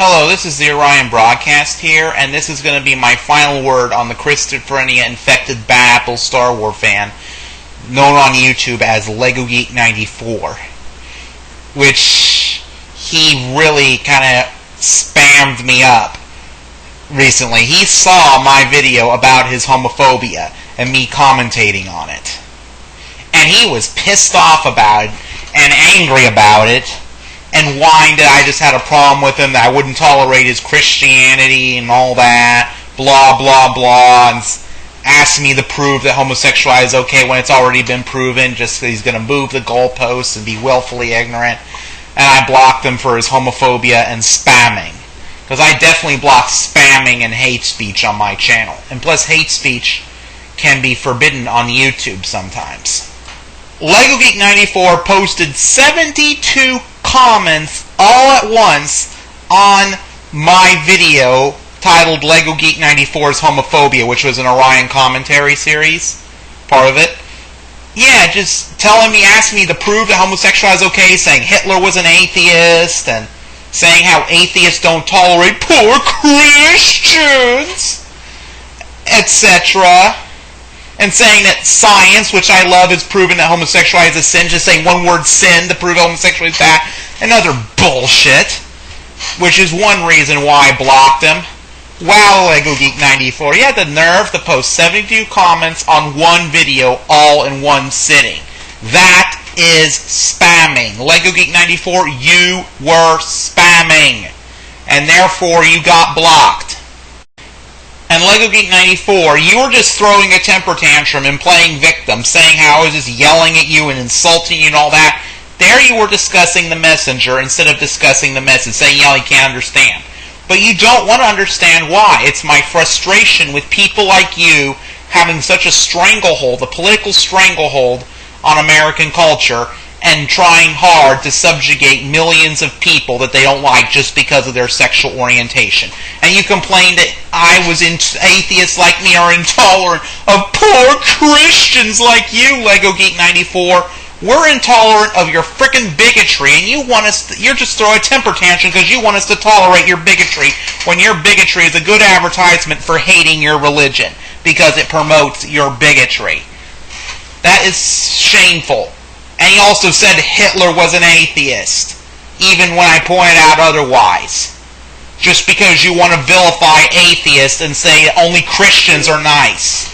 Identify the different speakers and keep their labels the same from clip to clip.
Speaker 1: Hello, this is the Orion Broadcast here, and this is going to be my final word on the Christophania-infected bad apple Star Wars fan, known on YouTube as LegoGeek94, which he really kind of spammed me up recently. He saw my video about his homophobia and me commentating on it, and he was pissed off about it and angry about it, and whined that I just had a problem with him, that I wouldn't tolerate his Christianity and all that, blah, blah, blah, and asked me to prove that homosexuality is okay when it's already been proven, just that he's going to move the goalposts and be willfully ignorant. And I blocked him for his homophobia and spamming, because I definitely block spamming and hate speech on my channel. And plus, hate speech can be forbidden on YouTube sometimes. LegoGeek94 posted 72 comments all at once on my video titled LegoGeek94's Homophobia, which was an Orion commentary series, part of it. Yeah, just telling me, asking me to prove that homosexuality is okay, saying Hitler was an atheist, and saying how atheists don't tolerate poor Christians, etc. And saying that science, which I love, has proven that homosexuality is a sin. Just saying one word sin to prove homosexuality is bad. Another bullshit. Which is one reason why I blocked him. Wow, LegoGeek94. He had the nerve to post 72 comments on one video all in one sitting. That is spamming. LegoGeek94, you were spamming. And therefore you got blocked. And LegoGeek94, you were just throwing a temper tantrum and playing victim, saying how I was just yelling at you and insulting you and all that. There you were discussing the messenger instead of discussing the message, saying, yeah, you can't understand. But you don't want to understand why. It's my frustration with people like you having such a stranglehold, a political stranglehold on American culture, and trying hard to subjugate millions of people that they don't like just because of their sexual orientation. And you complained that I was atheists like me are intolerant of poor Christians like you, LegoGeek94. We're intolerant of your frickin' bigotry, and you're just throwing a temper tantrum because you want us to tolerate your bigotry when your bigotry is a good advertisement for hating your religion because it promotes your bigotry. That is shameful. And he also said Hitler was an atheist, even when I pointed out otherwise. Just because you want to vilify atheists and say only Christians are nice.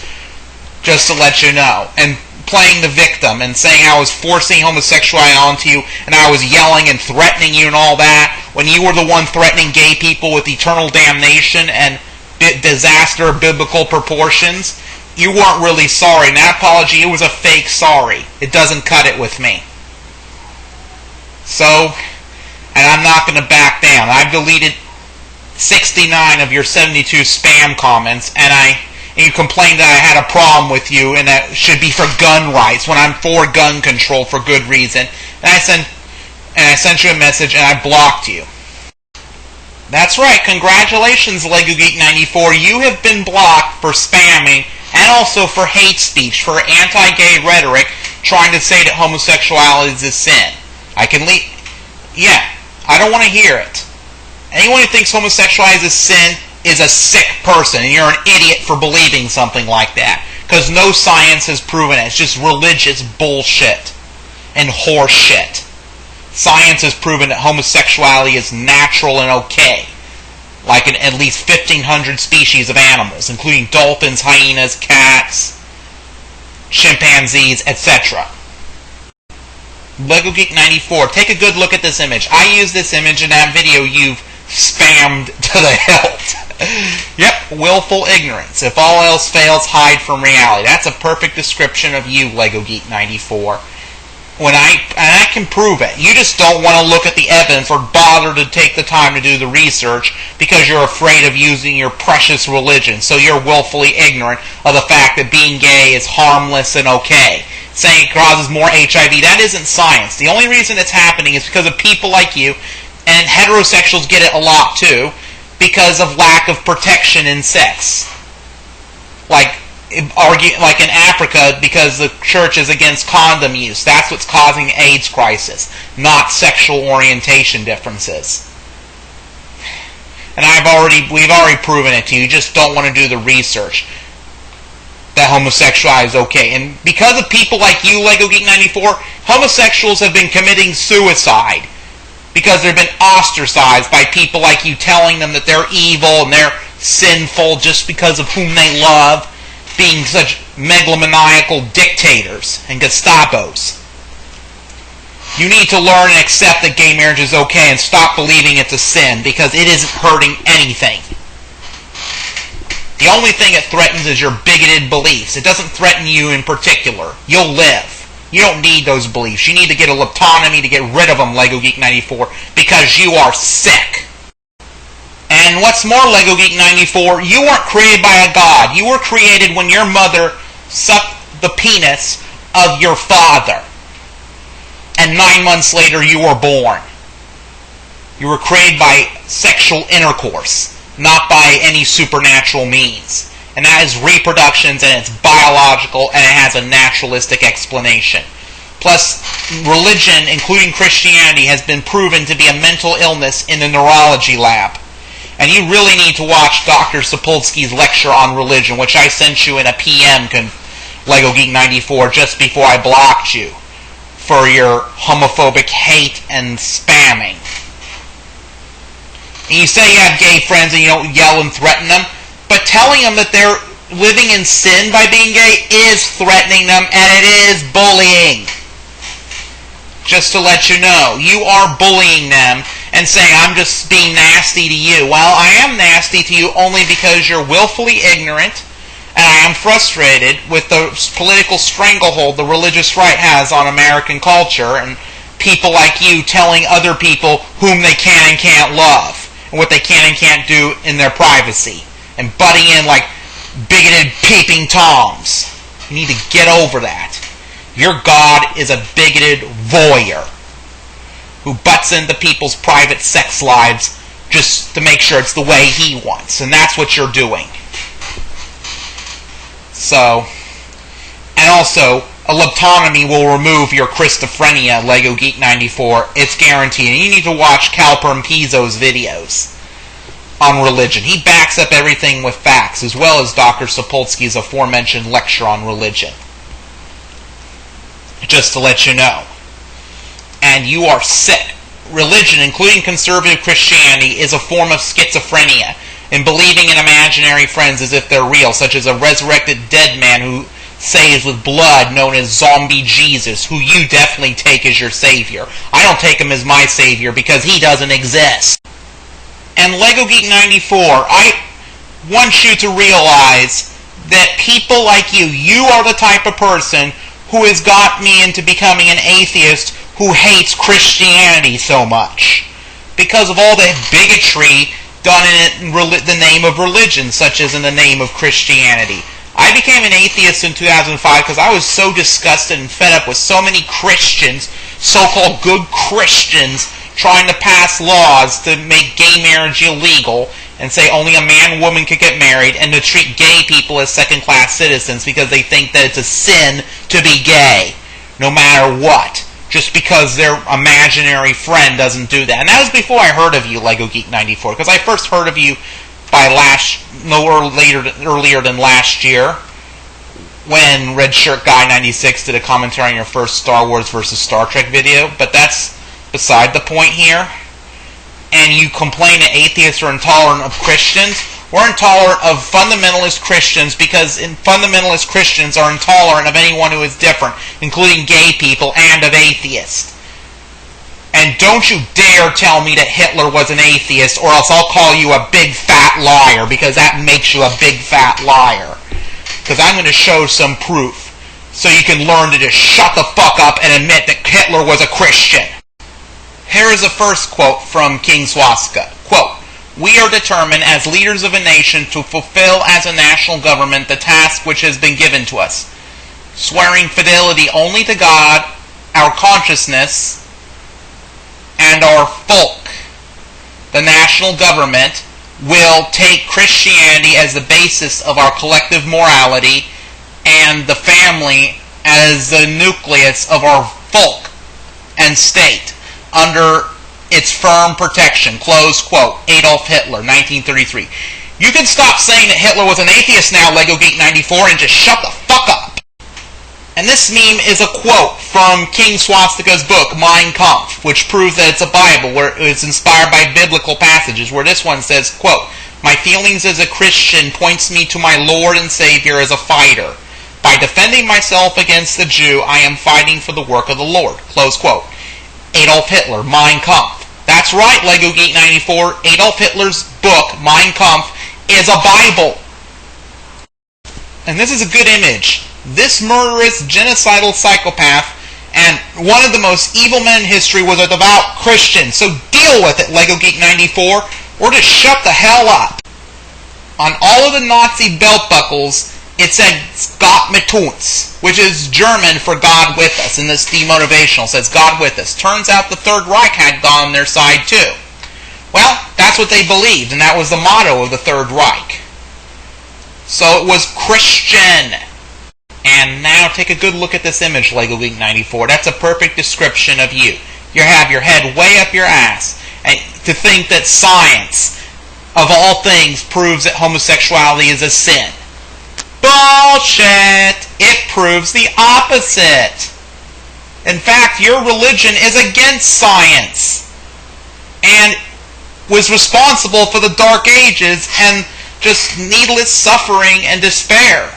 Speaker 1: Just to let you know. And playing the victim and saying I was forcing homosexuality onto you and I was yelling and threatening you and all that, when you were the one threatening gay people with eternal damnation and disaster of biblical proportions. You weren't really sorry. And that apology, it was a fake sorry. It doesn't cut it with me. So, and I'm not going to back down. I've deleted 69 of your 72 spam comments, and you complained that I had a problem with you, and that should be for gun rights, when I'm for gun control for good reason. And I sent you a message, and I blocked you. That's right. Congratulations, LegoGeek94. You have been blocked for spamming and also for hate speech, for anti-gay rhetoric, trying to say that homosexuality is a sin. I don't want to hear it. Anyone who thinks homosexuality is a sin is a sick person, and you're an idiot for believing something like that. Because no science has proven it. It's just religious bullshit and horse shit. Science has proven that homosexuality is natural and okay. Like in at least 1,500 species of animals, including dolphins, hyenas, cats, chimpanzees, etc. LegoGeek94, take a good look at this image. I used this image in that video you've spammed to the hilt. Yep, willful ignorance. If all else fails, hide from reality. That's a perfect description of you, LegoGeek94. And I can prove it. You just don't want to look at the evidence or bother to take the time to do the research because you're afraid of using your precious religion. So you're willfully ignorant of the fact that being gay is harmless and okay. Saying it causes more HIV, that isn't science. The only reason it's happening is because of people like you, and heterosexuals get it a lot too, because of lack of protection in sex. Like in Africa, because the church is against condom use. That's what's causing the AIDS crisis, not sexual orientation differences. And we've already proven it to you. You just don't want to do the research that homosexuality is okay. And because of people like you, LegoGeek94, homosexuals have been committing suicide because they've been ostracized by people like you telling them that they're evil and they're sinful just because of whom they love, being such megalomaniacal dictators and Gestapos. You need to learn and accept that gay marriage is okay and stop believing it's a sin, because it isn't hurting anything. The only thing it threatens is your bigoted beliefs. It doesn't threaten you in particular. You'll live. You don't need those beliefs. You need to get a lobotomy to get rid of them, LegoGeek94, because you are sick. And what's more, LegoGeek94, you weren't created by a god. You were created when your mother sucked the penis of your father. And 9 months later you were born. You were created by sexual intercourse, not by any supernatural means. And that is reproductions, and it's biological, and it has a naturalistic explanation. Plus, religion, including Christianity, has been proven to be a mental illness in the neurology lab. And you really need to watch Dr. Sapolsky's lecture on religion, which I sent you in a PM, LegoGeek94, just before I blocked you for your homophobic hate and spamming. And you say you have gay friends and you don't yell and threaten them, but telling them that they're living in sin by being gay is threatening them, and it is bullying. Just to let you know, you are bullying them and saying, I'm just being nasty to you. Well, I am nasty to you only because you're willfully ignorant, and I am frustrated with the political stranglehold the religious right has on American culture, and people like you telling other people whom they can and can't love, and what they can and can't do in their privacy, and butting in like bigoted peeping toms. You need to get over that. Your God is a bigoted voyeur who butts into people's private sex lives just to make sure it's the way he wants. And that's what you're doing. So, and also, a lobotomy will remove your Christophrenia, LegoGeek94. It's guaranteed. And you need to watch Calper Pizzo's videos on religion. He backs up everything with facts, as well as Dr. Sapolsky's aforementioned lecture on religion. Just to let you know. And you are sick. Religion, including conservative Christianity, is a form of schizophrenia, in believing in imaginary friends as if they're real, such as a resurrected dead man who saves with blood, known as Zombie Jesus, who you definitely take as your savior. I don't take him as my savior because he doesn't exist. And LegoGeek94, I want you to realize that people like you are the type of person who has got me into becoming an atheist who hates Christianity so much, because of all the bigotry done in the name of religion, such as in the name of Christianity. I became an atheist in 2005 because I was so disgusted and fed up with so many Christians, so-called good Christians, trying to pass laws to make gay marriage illegal and say only a man and woman could get married, and to treat gay people as second-class citizens because they think that it's a sin to be gay, no matter what, just because their imaginary friend doesn't do that. And that was before I heard of you, LegoGeek94, because I first heard of you by earlier than last year, when Red Shirt Guy 96 did a commentary on your first Star Wars versus Star Trek video. But that's beside the point here. And you complain that atheists are intolerant of Christians. We're intolerant of fundamentalist Christians because fundamentalist Christians are intolerant of anyone who is different, including gay people and of atheists. And don't you dare tell me that Hitler was an atheist, or else I'll call you a big fat liar, because that makes you a big fat liar. Because I'm going to show some proof, so you can learn to just shut the fuck up and admit that Hitler was a Christian. Here is a first quote from King Swastiga. Quote, "We are determined as leaders of a nation to fulfill as a national government the task which has been given to us, swearing fidelity only to God, our consciousness, and our folk. The national government will take Christianity as the basis of our collective morality and the family as the nucleus of our folk and state. Under its firm protection. Close quote. Adolf Hitler, 1933. You can stop saying that Hitler was an atheist now, LegoGeek94, and just shut the fuck up. And this meme is a quote from King Swastika's book, Mein Kampf, which proves that it's a Bible, where it's inspired by biblical passages, where this one says, quote, "My feelings as a Christian points me to my Lord and Savior as a fighter. By defending myself against the Jew, I am fighting for the work of the Lord." Close quote. Adolf Hitler, Mein Kampf. That's right, LegoGeek94. Adolf Hitler's book, Mein Kampf, is a Bible. And this is a good image. This murderous, genocidal psychopath and one of the most evil men in history was a devout Christian. So deal with it, LegoGeek94, or just shut the hell up. On all of the Nazi belt buckles, it said Gott mit uns, which is German for God with us, and this demotivational says God with us. Turns out the Third Reich had God on their side too. Well, that's what they believed, and that was the motto of the Third Reich. So it was Christian. And now take a good look at this image, LegoGeek94. That's a perfect description of you. You have your head way up your ass. And to think that science, of all things, proves that homosexuality is a sin. Bullshit! It proves the opposite. In fact, your religion is against science. And was responsible for the Dark Ages and just needless suffering and despair.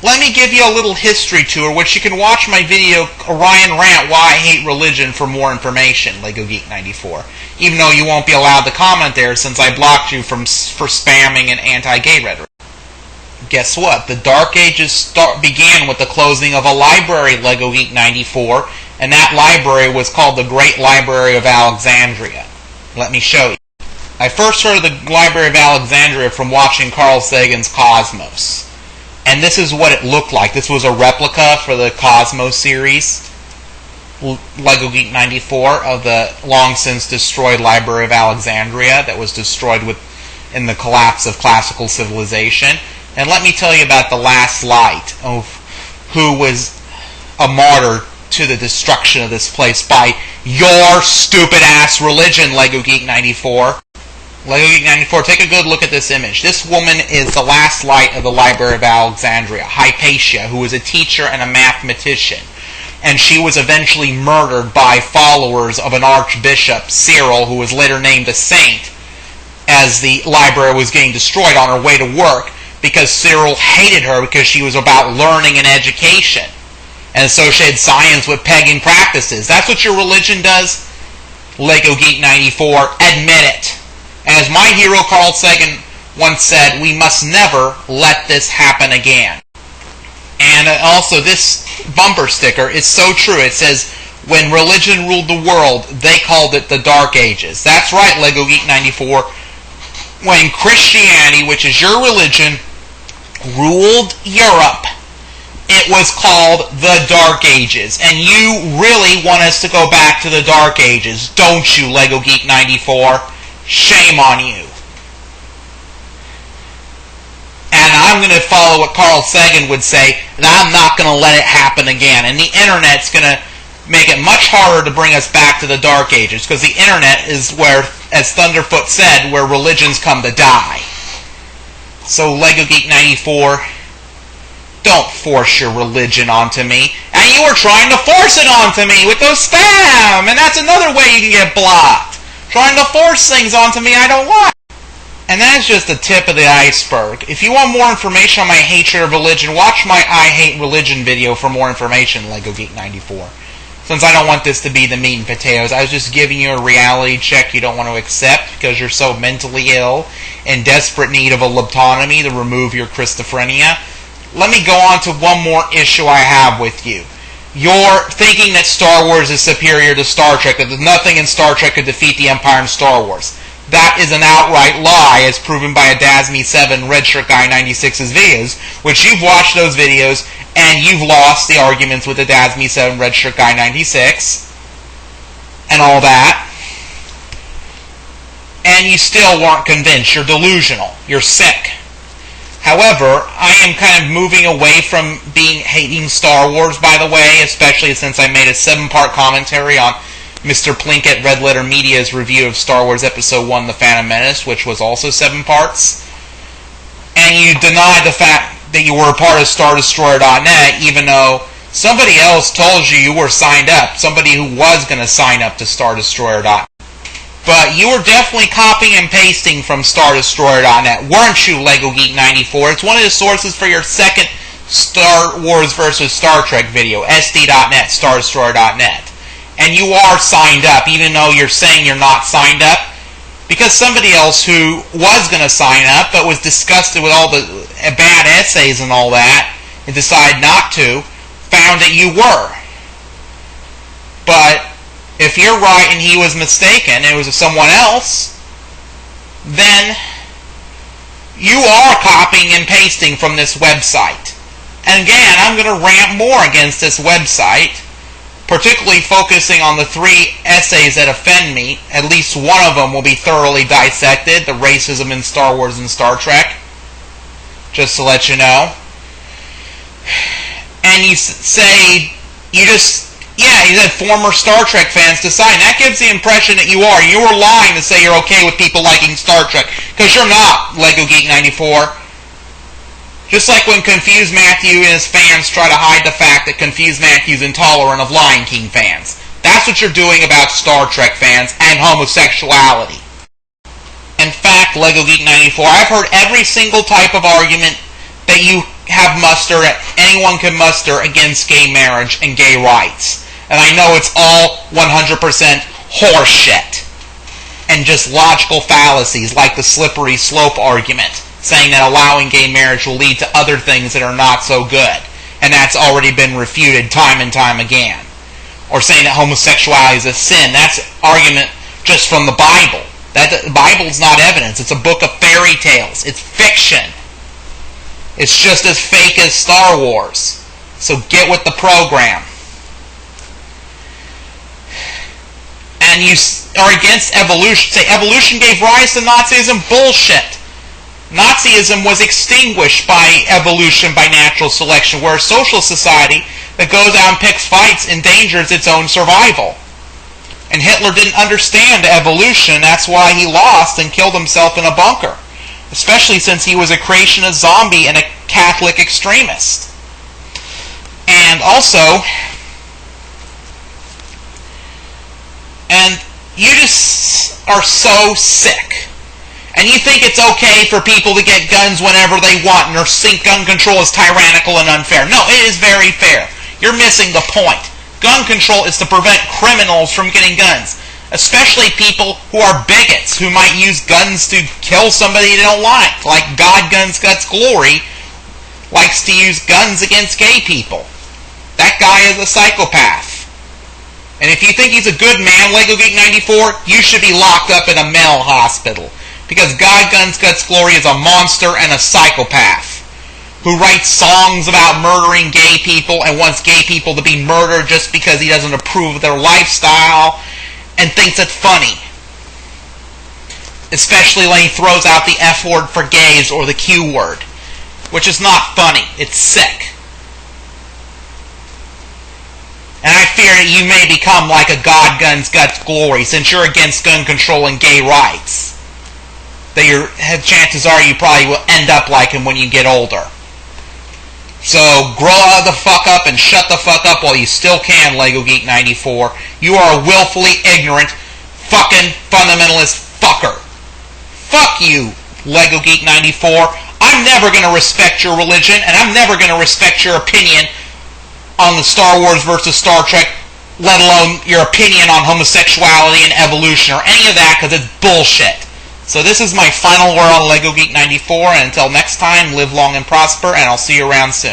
Speaker 1: Let me give you a little history tour, which you can watch my video, Orion Rant, Why I Hate Religion, for more information, LegoGeek94. Even though you won't be allowed to comment there since I blocked you for spamming and anti-gay rhetoric. Guess what? The Dark Ages began with the closing of a library, LegoGeek94, and that library was called the Great Library of Alexandria. Let me show you. I first heard of the Library of Alexandria from watching Carl Sagan's Cosmos. And this is what it looked like. This was a replica for the Cosmos series, LegoGeek94, of the long since destroyed Library of Alexandria that was destroyed in the collapse of classical civilization. And let me tell you about the last light of who was a martyr to the destruction of this place by your stupid ass religion, LegoGeek94. LegoGeek94, take a good look at this image. This woman is the last light of the Library of Alexandria, Hypatia, who was a teacher and a mathematician. And she was eventually murdered by followers of an archbishop, Cyril, who was later named a saint, as the library was getting destroyed on her way to work, because Cyril hated her because she was about learning and education and associated science with pagan practices. That's what your religion does? LegoGeek94, admit it. As my hero Carl Sagan once said, we must never let this happen again. And also this bumper sticker is so true. It says, when religion ruled the world, they called it the Dark Ages. That's right, LegoGeek94. When Christianity, which is your religion, ruled Europe, it was called the Dark Ages. And you really want us to go back to the Dark Ages, don't you, LegoGeek94? Shame on you. And I'm going to follow what Carl Sagan would say, and I'm not going to let it happen again. And the internet's going to make it much harder to bring us back to the Dark Ages, because the internet is where, as Thunderfoot said, where religions come to die. So LegoGeek94, don't force your religion onto me. And you were trying to force it onto me with those spam, and that's another way you can get blocked. Trying to force things onto me I don't want. And that's just the tip of the iceberg. If you want more information on my hatred of religion, watch my I Hate Religion video for more information, LegoGeek94. Since I don't want this to be the meat and potatoes, I was just giving you a reality check you don't want to accept because you're so mentally ill, in desperate need of a lobotomy to remove your Christophhrenia. Let me go on to one more issue I have with you. You're thinking that Star Wars is superior to Star Trek, that nothing in Star Trek could defeat the Empire in Star Wars. That is an outright lie, as proven by a DASME7 Redshirt Guy 96's videos, which you've watched those videos, and you've lost the arguments with the DASME7 Redshirt Guy 96, and all that. And you still weren't convinced. You're delusional. You're sick. However, I am kind of moving away from hating Star Wars, by the way, especially since I made a 7-part commentary on Mr. Plinkett, Red Letter Media's review of Star Wars Episode 1, The Phantom Menace, which was also 7 parts. And you denied the fact that you were a part of StarDestroyer.net, even though somebody else told you were signed up, somebody who was going to sign up to StarDestroyer.net. But you were definitely copying and pasting from StarDestroyer.net, weren't you, LegoGeek94? It's one of the sources for your second Star Wars versus Star Trek video, SD.net, StarDestroyer.net. And you are signed up, even though you're saying you're not signed up, because somebody else who was going to sign up, but was disgusted with all the bad essays and all that, and decided not to, found that you were. But if you're right and he was mistaken, it was someone else, then you are copying and pasting from this website. And again, I'm going to rant more against this website, particularly focusing on the 3 essays that offend me. At least one of them will be thoroughly dissected, the racism in Star Wars and Star Trek, just to let you know. And you say, you said former Star Trek fans decide. That gives the impression that you are. You were lying to say you're okay with people liking Star Trek, because you're not, LegoGeek94. Just like when Confused Matthew and his fans try to hide the fact that Confused Matthew's intolerant of Lion King fans. That's what you're doing about Star Trek fans and homosexuality. In fact, LegoGeek94, I've heard every single type of argument that you have anyone can muster against gay marriage and gay rights. And I know it's all 100% horseshit. And just logical fallacies like the slippery slope argument, saying that allowing gay marriage will lead to other things that are not so good. And that's already been refuted time and time again. Or saying that homosexuality is a sin. That's argument just from the Bible. The Bible's not evidence. It's a book of fairy tales. It's fiction. It's just as fake as Star Wars. So get with the program. And you are against evolution. Say evolution gave rise to Nazism? Bullshit. Nazism was extinguished by evolution, by natural selection. We're a social society that goes out and picks fights, endangers its own survival. And Hitler didn't understand evolution. That's why he lost and killed himself in a bunker. Especially since he was a creationist zombie and a Catholic extremist. And also, and you just are so sick. And you think it's okay for people to get guns whenever they want, and or think gun control is tyrannical and unfair. No, it is very fair. You're missing the point. Gun control is to prevent criminals from getting guns. Especially people who are bigots, who might use guns to kill somebody they don't like God Guns Guts Glory likes to use guns against gay people. That guy is a psychopath. And if you think he's a good man, LegoGeek94, you should be locked up in a mental hospital. Because God Guns Guts Glory is a monster and a psychopath who writes songs about murdering gay people and wants gay people to be murdered just because he doesn't approve of their lifestyle and thinks it's funny. Especially when he throws out the F word for gays or the Q word, which is not funny. It's sick. And I fear that you may become like a God Guns Guts Glory since you're against gun control and gay rights. That chances are you probably will end up like him when you get older. So grow the fuck up and shut the fuck up while you still can, LegoGeek94. You are a willfully ignorant fucking fundamentalist fucker. Fuck you, LegoGeek94. I'm never going to respect your religion, and I'm never going to respect your opinion on the Star Wars versus Star Trek, let alone your opinion on homosexuality and evolution or any of that, because it's bullshit. So this is my final word on LegoGeek94, and until next time, live long and prosper, and I'll see you around soon.